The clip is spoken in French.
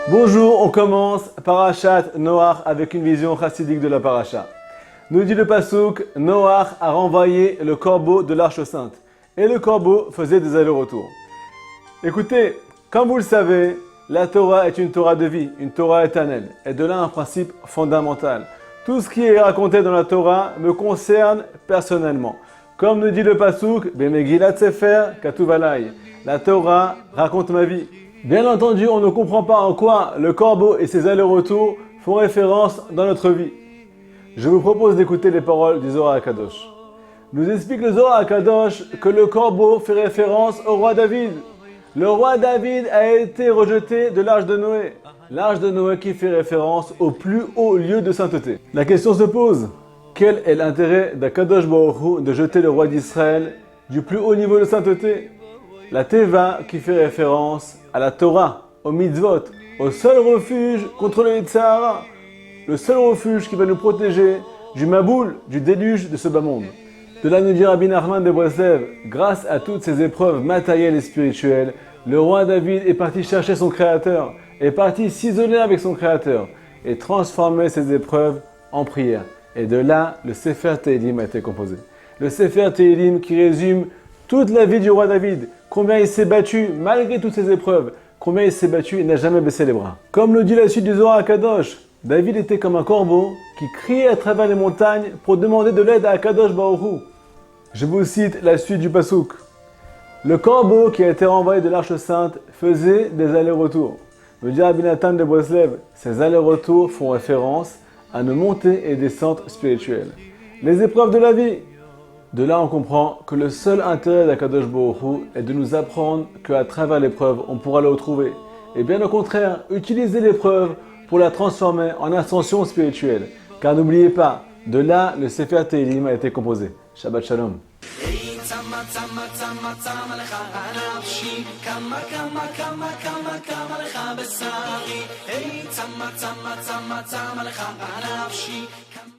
Bonjour, on commence Parashat Noach avec une vision chassidique de la paracha. Nous dit le pasuk, Noach a renvoyé le corbeau de l'arche sainte et le corbeau faisait des allers-retours. Écoutez, comme vous le savez, la Torah est une Torah de vie, une Torah éternelle, et de là un principe fondamental. Tout ce qui est raconté dans la Torah me concerne personnellement. Comme nous dit le pasuk, Bemegilat Sefer Katuv Alai, la Torah raconte ma vie. Bien entendu, on ne comprend pas en quoi le corbeau et ses allers-retours font référence dans notre vie. Je vous propose d'écouter les paroles du Zohar HaKadosh. Nous explique le Zohar HaKadosh que le corbeau fait référence au roi David. Le roi David a été rejeté de l'arche de Noé. L'arche de Noé qui fait référence au plus haut lieu de sainteté. La question se pose, quel est l'intérêt d'Akadosh Baruch Hu de jeter le roi d'Israël du plus haut niveau de sainteté? La Teva qui fait référence à la Torah, au mitzvot, au seul refuge contre le Yetzer Hara, le seul refuge qui va nous protéger du Maboul, du déluge de ce bas monde. De là nous dit Rabbi Nachman de Breslev, grâce à toutes ces épreuves matérielles et spirituelles, le roi David est parti chercher son Créateur, est parti s'isoler avec son Créateur et transformer ces épreuves en prière. Et de là, le Sefer Tehillim a été composé. Le Sefer Tehillim qui résume toute la vie du roi David, combien il s'est battu malgré toutes ces épreuves, combien il s'est battu et n'a jamais baissé les bras. Comme le dit la suite du Zohar HaKadosh, David était comme un corbeau qui criait à travers les montagnes pour demander de l'aide à Akadosh Baruch Hu. Je vous cite la suite du pasuk. Le corbeau qui a été renvoyé de l'arche sainte faisait des allers-retours. Me dit Rabbi Nathan de Breslev, ces allers-retours font référence à nos montées et descentes spirituelles. Les épreuves de la vie. De là, on comprend que le seul intérêt d'Akadosh Baruch Hu est de nous apprendre qu'à travers l'épreuve, on pourra le retrouver. Et bien au contraire, utiliser l'épreuve pour la transformer en ascension spirituelle. Car n'oubliez pas, de là, le Sefer Tehillim a été composé. Shabbat Shalom.